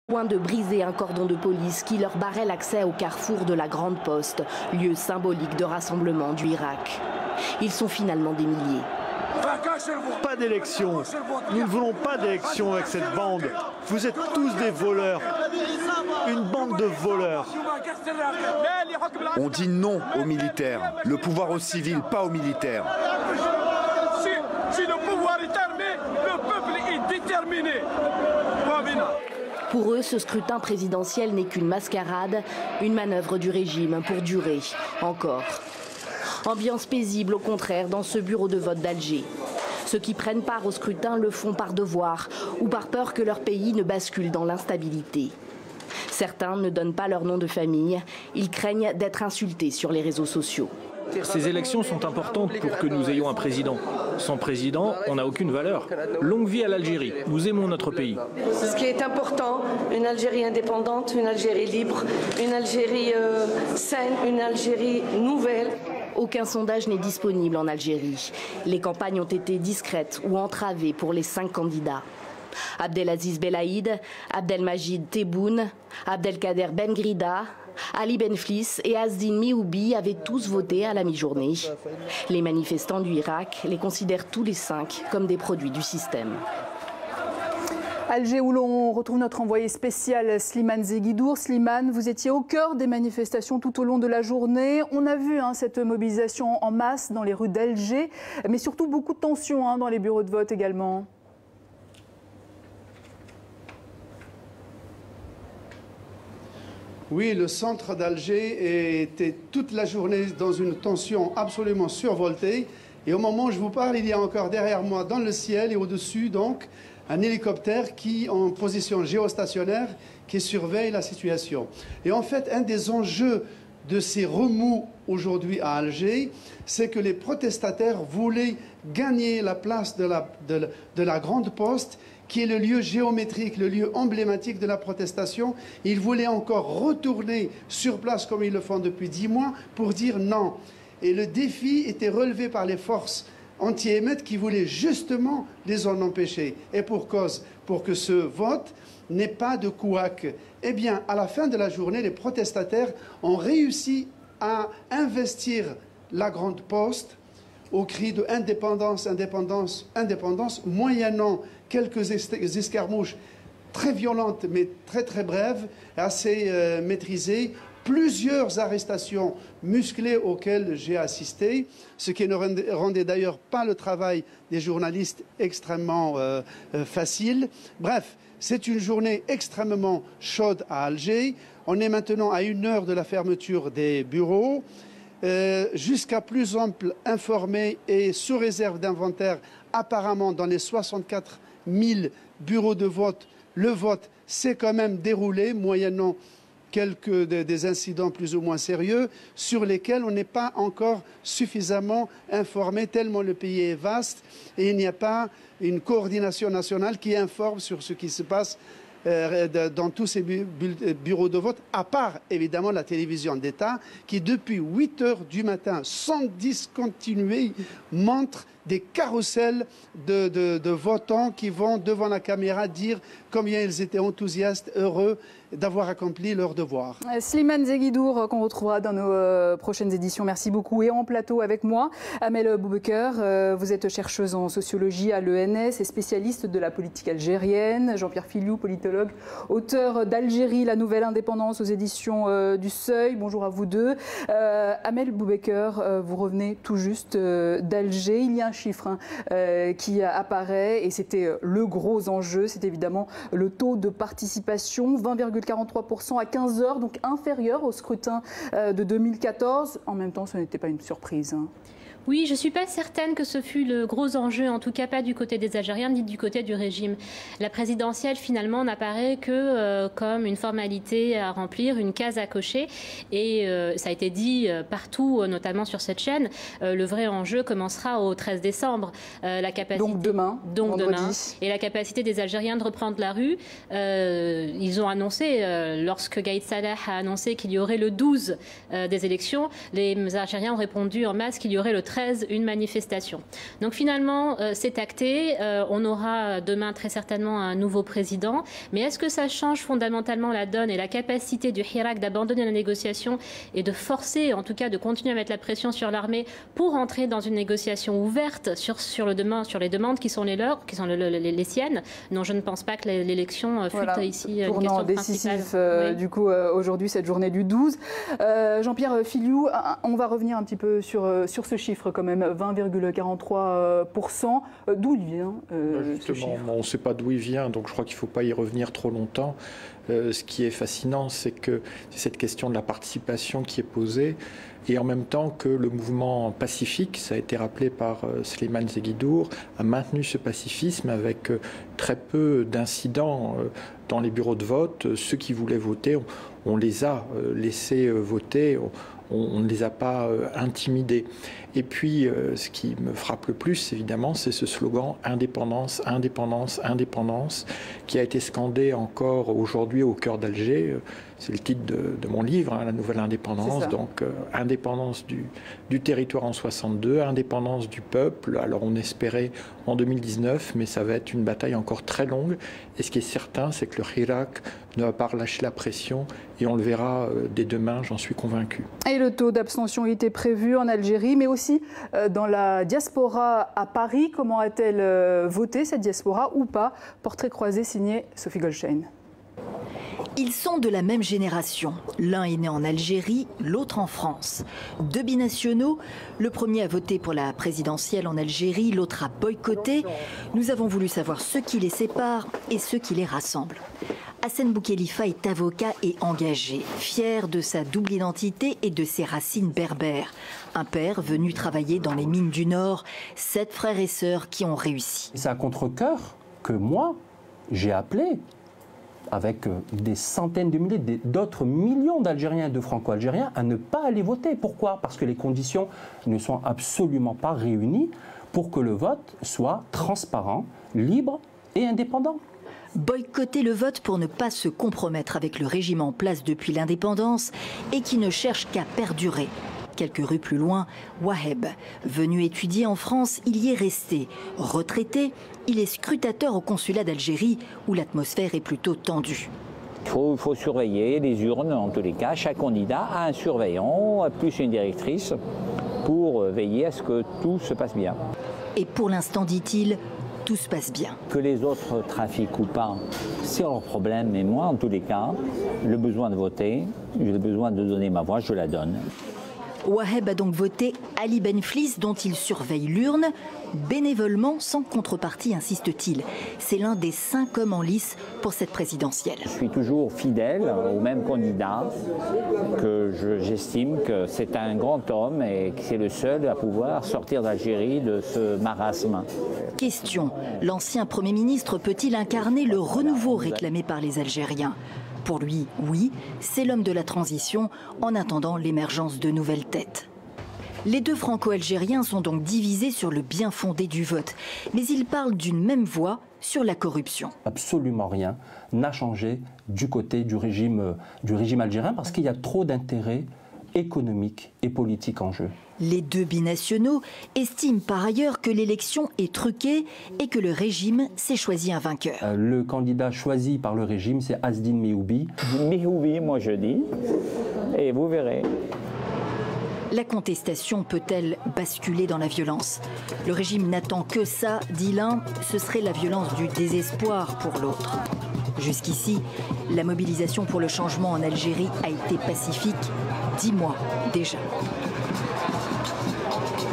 Loin de briser un cordon de police qui leur barrait l'accès au carrefour de la Grande Poste, lieu symbolique de rassemblement du Irak. Ils sont finalement des milliers. Pas d'élection. Nous ne voulons pas d'élection avec cette bande. Vous êtes tous des voleurs. Une bande de voleurs. On dit non aux militaires. Le pouvoir aux civils, pas aux militaires. Si le pouvoir est armé, le peuple est déterminé. Pour eux, ce scrutin présidentiel n'est qu'une mascarade, une manœuvre du régime pour durer encore. Ambiance paisible au contraire dans ce bureau de vote d'Alger. Ceux qui prennent part au scrutin le font par devoir ou par peur que leur pays ne bascule dans l'instabilité. Certains ne donnent pas leur nom de famille, ils craignent d'être insultés sur les réseaux sociaux. Ces élections sont importantes pour que nous ayons un président. Sans président, on n'a aucune valeur. Longue vie à l'Algérie. Nous aimons notre pays. Ce qui est important, une Algérie indépendante, une Algérie libre, une Algérie saine, une Algérie nouvelle. Aucun sondage n'est disponible en Algérie. Les campagnes ont été discrètes ou entravées pour les 5 candidats. Abdelaziz Belaïd, Abdelmajid Tebboune, Abdelkader Ben Grida, Ali Benflis et Azdine Mihoubi avaient tous voté à la mi-journée. Les manifestants du Irak les considèrent tous les 5 comme des produits du système. Alger, où l'on retrouve notre envoyé spécial Slimane Zeguidour. Slimane, vous étiez au cœur des manifestations tout au long de la journée. On a vu cette mobilisation en masse dans les rues d'Alger, mais surtout beaucoup de tensions dans les bureaux de vote également. Oui, le centre d'Alger était toute la journée dans une tension absolument survoltée. Et au moment où je vous parle, il y a encore derrière moi, dans le ciel et au-dessus, donc, un hélicoptère qui, en position géostationnaire, qui surveille la situation. Et en fait, un des enjeux de ces remous aujourd'hui à Alger, c'est que les protestataires voulaient gagner la place de la Grande Poste, qui est le lieu géométrique, le lieu emblématique de la protestation. Ils voulaient encore retourner sur place comme ils le font depuis 10 mois pour dire non. Et le défi était relevé par les forces anti-émeutes qui voulaient justement les en empêcher. Et pour cause, pour que ce vote n'ait pas de couac. Eh bien, à la fin de la journée, les protestataires ont réussi à investir la Grande Poste au cri de indépendance, indépendance, indépendance, moyennant quelques escarmouches très violentes, mais très très brèves, assez maîtrisées, plusieurs arrestations musclées auxquelles j'ai assisté, ce qui ne rendait d'ailleurs pas le travail des journalistes extrêmement facile. Bref, c'est une journée extrêmement chaude à Alger. On est maintenant à 1 heure de la fermeture des bureaux. Jusqu'à plus ample informé et sous réserve d'inventaire, apparemment dans les 64 000 bureaux de vote, le vote s'est quand même déroulé, moyennant des incidents plus ou moins sérieux, sur lesquels on n'est pas encore suffisamment informé, tellement le pays est vaste et il n'y a pas une coordination nationale qui informe sur ce qui se passe dans tous ces bureaux de vote, à part évidemment la télévision d'État, qui depuis 8 heures du matin, sans discontinuer, montre des carrousels de votants qui vont devant la caméra dire combien ils étaient enthousiastes, heureux d'avoir accompli leur devoir. Slimane Zeguidour, qu'on retrouvera dans nos prochaines éditions. Merci beaucoup. Et en plateau avec moi, Amel Boubaker, vous êtes chercheuse en sociologie à l'ENS et spécialiste de la politique algérienne. Jean-Pierre Filiou, politologue, auteur d'Algérie, la nouvelle indépendance aux éditions du Seuil. Bonjour à vous deux. Amel Boubaker, vous revenez tout juste d'Alger. Il y a un chiffre qui apparaît et c'était le gros enjeu, c'est évidemment le taux de participation, 20,43% à 15 heures, donc inférieur au scrutin de 2014. En même temps, ce n'était pas une surprise. Oui, je ne suis pas certaine que ce fut le gros enjeu, en tout cas pas du côté des Algériens ni du côté du régime. La présidentielle, finalement, n'apparaît que comme une formalité à remplir, une case à cocher. Et ça a été dit partout, notamment sur cette chaîne, le vrai enjeu commencera au 13 décembre. La capacité, donc demain. Donc demain. Et la capacité des Algériens de reprendre la rue. Ils ont annoncé, lorsque Gaïd Salah a annoncé qu'il y aurait le 12 des élections, les Algériens ont répondu en masse qu'il y aurait le 13 13 une manifestation. Donc finalement, c'est acté. On aura demain très certainement un nouveau président. Mais est-ce que ça change fondamentalement la donne et la capacité du Hirak d'abandonner la négociation et de forcer, en tout cas de continuer à mettre la pression sur l'armée pour entrer dans une négociation ouverte sur les demandes qui sont les leurs, qui sont les siennes? Non, je ne pense pas que l'élection fût ici une question décisif principale. du coup aujourd'hui, cette journée du 12. Jean-Pierre Filiou, on va revenir un petit peu sur ce chiffre quand même, 20,43%. D'où il vient ce chiffre? On ne sait pas d'où il vient, donc je crois qu'il ne faut pas y revenir trop longtemps. Ce qui est fascinant, c'est que c'est cette question de la participation qui est posée, et en même temps que le mouvement pacifique, ça a été rappelé par Slimane Zeguidour, a maintenu ce pacifisme avec très peu d'incidents dans les bureaux de vote. Ceux qui voulaient voter, on les a laissés voter, on ne les a pas intimidés. Et puis, ce qui me frappe le plus, évidemment, c'est ce slogan « Indépendance, indépendance, indépendance » qui a été scandé encore aujourd'hui au cœur d'Alger. C'est le titre de mon livre, hein, La Nouvelle Indépendance. Donc, indépendance du territoire en 62, indépendance du peuple. Alors, on espérait en 2019, mais ça va être une bataille encore très longue. Et ce qui est certain, c'est que le Hirak ne va pas relâcher la pression, et on le verra dès demain, j'en suis convaincu. Et le taux d'abstention était prévu en Algérie, mais aussi dans la diaspora à Paris. Comment a-t-elle voté, cette diaspora, ou pas? Portrait croisé signé Sophie Goldstein. Ils sont de la même génération. L'un est né en Algérie, l'autre en France. Deux binationaux, le premier a voté pour la présidentielle en Algérie, l'autre a boycotté. Nous avons voulu savoir ce qui les sépare et ce qui les rassemble. Hassen Boukhelifa est avocat et engagé, fier de sa double identité et de ses racines berbères. Un père venu travailler dans les mines du Nord, 7 frères et sœurs qui ont réussi. C'est à contre-cœur que moi, j'ai appelé, avec des centaines de milliers, d'autres millions d'Algériens et de Franco-Algériens, à ne pas aller voter. Pourquoi? Parce que les conditions ne sont absolument pas réunies pour que le vote soit transparent, libre et indépendant. Boycotter le vote pour ne pas se compromettre avec le régime en place depuis l'indépendance et qui ne cherche qu'à perdurer. Quelques rues plus loin, Waheb, venu étudier en France, il y est resté. Retraité, il est scrutateur au consulat d'Algérie où l'atmosphère est plutôt tendue. Il faut surveiller les urnes, en tous les cas. Chaque candidat a un surveillant, plus une directrice, pour veiller à ce que tout se passe bien. Et pour l'instant, dit-il, tout se passe bien. Que les autres trafiquent ou pas, c'est leur problème. Mais moi, en tous les cas, le besoin de voter, le besoin de donner ma voix, je la donne. Waheb a donc voté Ali Benflis, dont il surveille l'urne, bénévolement, sans contrepartie, insiste-t-il. C'est l'un des 5 hommes en lice pour cette présidentielle. Je suis toujours fidèle au même candidat, que j'estime que c'est un grand homme et que c'est le seul à pouvoir sortir d'Algérie de ce marasme. Question, l'ancien Premier ministre peut-il incarner le renouveau réclamé par les Algériens ? Pour lui, oui, c'est l'homme de la transition en attendant l'émergence de nouvelles têtes. Les deux franco-algériens sont donc divisés sur le bien fondé du vote, mais ils parlent d'une même voix sur la corruption. Absolument rien n'a changé du côté du régime algérien parce qu'il y a trop d'intérêts économiques et politiques en jeu. Les deux binationaux estiment par ailleurs que l'élection est truquée et que le régime s'est choisi un vainqueur. Le candidat choisi par le régime, c'est Asdine Mehoubi. Mehoubi, moi je dis, et vous verrez. La contestation peut-elle basculer dans la violence? Le régime n'attend que ça, dit l'un, ce serait la violence du désespoir pour l'autre. Jusqu'ici, la mobilisation pour le changement en Algérie a été pacifique, 10 mois déjà.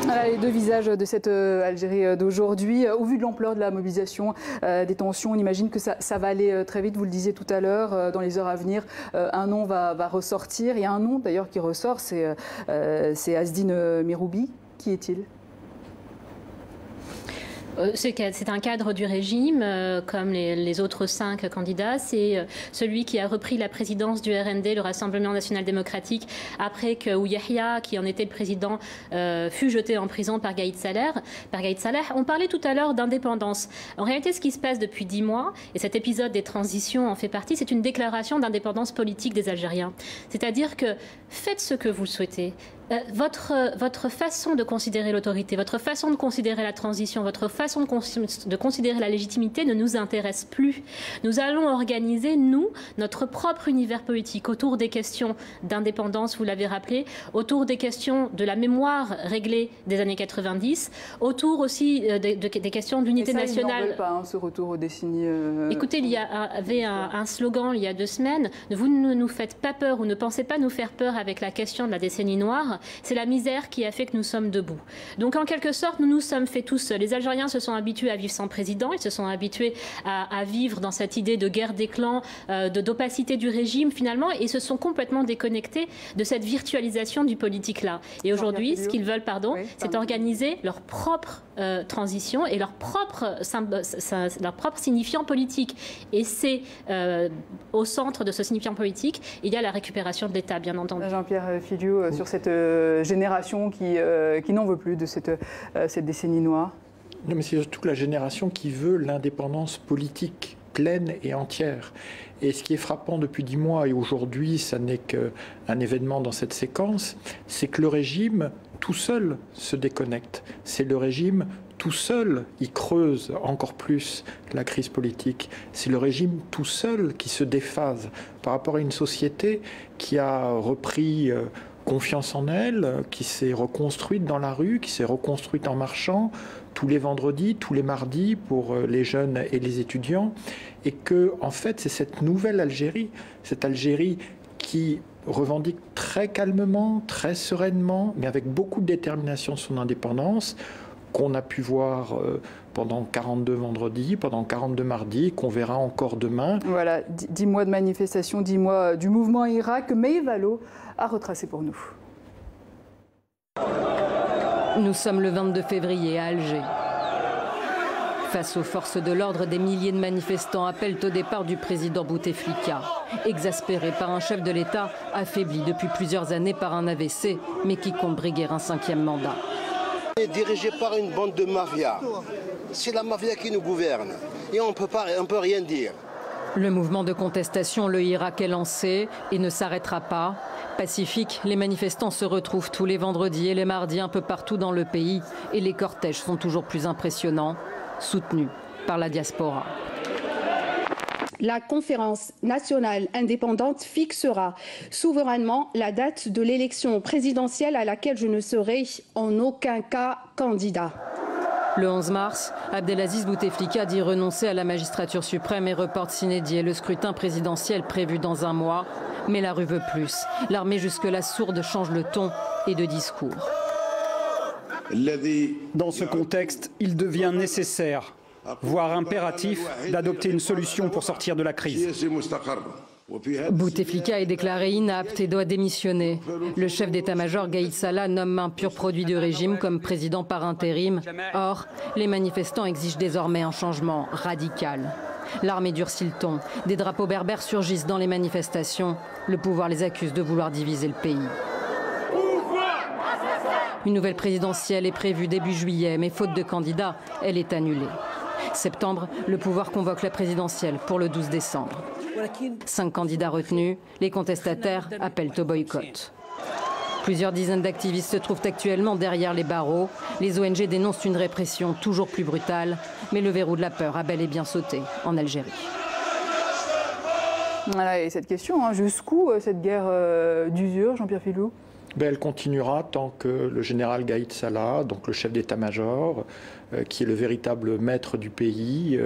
Voilà les deux visages de cette Algérie d'aujourd'hui. Au vu de l'ampleur de la mobilisation, des tensions, on imagine que ça va aller très vite. Vous le disiez tout à l'heure, dans les heures à venir, un nom va ressortir. Il y a un nom d'ailleurs qui ressort, c'est Asdine Mehoubi. Qui est-il ? C'est un cadre du régime, comme les autres 5 candidats. C'est celui qui a repris la présidence du RND, le Rassemblement national démocratique, après que Yahya, qui en était le président, fut jeté en prison par Gaïd Salah. On parlait tout à l'heure d'indépendance. En réalité, ce qui se passe depuis 10 mois, et cet épisode des transitions en fait partie, c'est une déclaration d'indépendance politique des Algériens. C'est-à-dire que faites ce que vous souhaitez, Votre façon de considérer l'autorité, votre façon de considérer la transition, votre façon de considérer la légitimité ne nous intéresse plus. Nous allons organiser, nous, notre propre univers politique autour des questions d'indépendance, vous l'avez rappelé, autour des questions de la mémoire réglée des années 90, autour aussi des questions d'unité nationale. Ils n'en veulent pas, hein, ce retour aux décennies... Écoutez, il y avait un slogan il y a 2 semaines, vous ne nous faites pas peur ou ne pensez pas nous faire peur avec la question de la décennie noire. C'est la misère qui a fait que nous sommes debout. Donc en quelque sorte, nous nous sommes faits tous seuls. Les Algériens se sont habitués à vivre sans président, ils se sont habitués à vivre dans cette idée de guerre des clans, d'opacité du régime finalement, et se sont complètement déconnectés de cette virtualisation du politique-là. Et aujourd'hui, ce qu'ils veulent, c'est organiser leur propre transition et leur propre signifiant politique. Et c'est au centre de ce signifiant politique, il y a la récupération de l'État, bien entendu. Jean-Pierre Filiou, sur cette génération qui n'en veut plus de cette décennie noire. Non, mais c'est surtout la génération qui veut l'indépendance politique pleine et entière. Et ce qui est frappant depuis 10 mois, et aujourd'hui, ça n'est qu'un événement dans cette séquence, c'est que le régime, tout seul, se déconnecte. C'est le régime tout seul, il creuse encore plus la crise politique. C'est le régime tout seul qui se déphase par rapport à une société qui a repris confiance en elle, qui s'est reconstruite dans la rue, qui s'est reconstruite en marchant tous les vendredis, tous les mardis pour les jeunes et les étudiants, et que en fait c'est cette nouvelle Algérie, cette Algérie qui revendique très calmement, très sereinement, mais avec beaucoup de détermination son indépendance, qu'on a pu voir pendant 42 vendredis, pendant 42 mardis, qu'on verra encore demain. Voilà, 10 mois de manifestation, 10 mois du mouvement Irak, mais Valo a retracé pour nous. Nous sommes le 22 février à Alger. Face aux forces de l'ordre, des milliers de manifestants appellent au départ du président Bouteflika, exaspéré par un chef de l'État affaibli depuis plusieurs années par un AVC, mais qui compte briguer un 5e mandat. On est dirigé par une bande de mafia. C'est la mafia qui nous gouverne et on ne peut rien dire. Le mouvement de contestation, le Irak, est lancé et ne s'arrêtera pas. Pacifique, les manifestants se retrouvent tous les vendredis et les mardis un peu partout dans le pays et les cortèges sont toujours plus impressionnants, soutenus par la diaspora. La conférence nationale indépendante fixera souverainement la date de l'élection présidentielle à laquelle je ne serai en aucun cas candidat. Le 11 mars, Abdelaziz Bouteflika dit renoncer à la magistrature suprême et reporte sine die le scrutin présidentiel prévu dans un mois. Mais la rue veut plus. L'armée jusque-là sourde change le ton et de discours. Dans ce contexte, il devient nécessaire, voire impératif, d'adopter une solution pour sortir de la crise. Bouteflika est déclaré inapte et doit démissionner. Le chef d'état-major Gaïd Salah nomme un pur produit du régime comme président par intérim. Or, les manifestants exigent désormais un changement radical. L'armée durcit le ton. Des drapeaux berbères surgissent dans les manifestations. Le pouvoir les accuse de vouloir diviser le pays. Une nouvelle présidentielle est prévue début juillet, mais faute de candidats, elle est annulée. Septembre, le pouvoir convoque la présidentielle pour le 12 décembre. 5 candidats retenus, les contestataires appellent au boycott. Plusieurs dizaines d'activistes se trouvent actuellement derrière les barreaux. Les ONG dénoncent une répression toujours plus brutale, mais le verrou de la peur a bel et bien sauté en Algérie. Voilà, et cette question, jusqu'où cette guerre d'usure, Jean-Pierre Filiou ? Elle continuera tant que le général Gaïd Salah, donc le chef d'état-major, qui est le véritable maître du pays,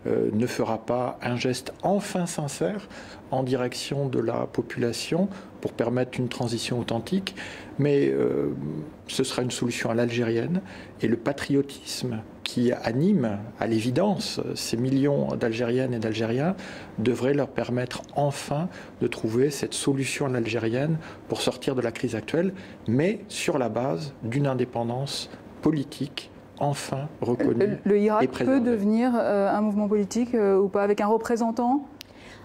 ne fera pas un geste enfin sincère en direction de la population pour permettre une transition authentique. Mais ce sera une solution à l'algérienne et le patriotisme qui anime, à l'évidence, ces millions d'Algériennes et d'Algériens devrait leur permettre enfin de trouver cette solution à l'algérienne pour sortir de la crise actuelle, mais sur la base d'une indépendance politique enfin reconnue. Le Irak et préservée. peut devenir un mouvement politique ou pas, avec un représentant ?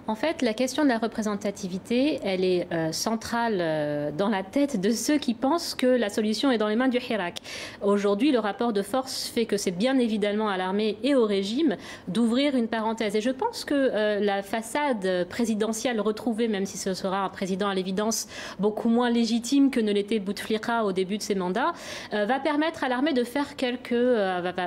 En fait, la question de la représentativité, elle est centrale dans la tête de ceux qui pensent que la solution est dans les mains du Hirak. Aujourd'hui, le rapport de force fait que c'est bien évidemment à l'armée et au régime d'ouvrir une parenthèse. Et je pense que la façade présidentielle retrouvée, même si ce sera un président à l'évidence beaucoup moins légitime que ne l'était Bouteflika au début de ses mandats, va permettre à l'armée de faire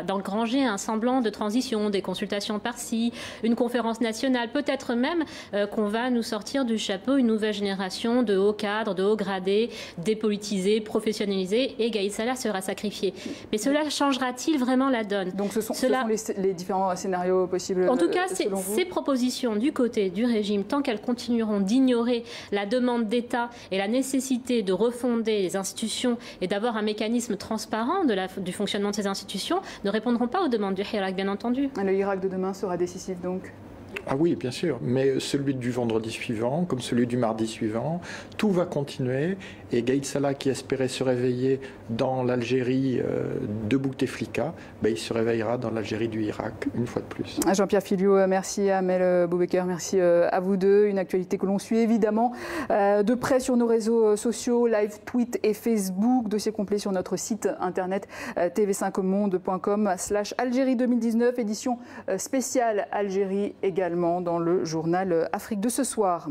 d'engranger un semblant de transition, des consultations par-ci, une conférence nationale, peut-être même qu'on va nous sortir du chapeau une nouvelle génération de hauts cadres, de hauts gradés, dépolitisés, professionnalisés, et Gaïd Salah sera sacrifié. Mais cela changera-t-il vraiment la donne? Donc ce sont les différents scénarios possibles. En tout cas, ces propositions du côté du régime, tant qu'elles continueront d'ignorer la demande d'État et la nécessité de refonder les institutions et d'avoir un mécanisme transparent du fonctionnement de ces institutions, ne répondront pas aux demandes du Hirak, bien entendu. Le Hirak de demain sera décisif donc? Ah oui, bien sûr, mais celui du vendredi suivant, comme celui du mardi suivant, tout va continuer. Et Gaïd Salah, qui espérait se réveiller dans l'Algérie de Bouteflika, il se réveillera dans l'Algérie du Hirak, une fois de plus. Jean-Pierre Filliot, merci. Amel Boubaker, merci à vous deux. Une actualité que l'on suit évidemment de près sur nos réseaux sociaux, live, tweet et Facebook. Dossier complet sur notre site internet tv5monde.com/Algérie 2019, édition spéciale Algérie également dans le journal Afrique de ce soir.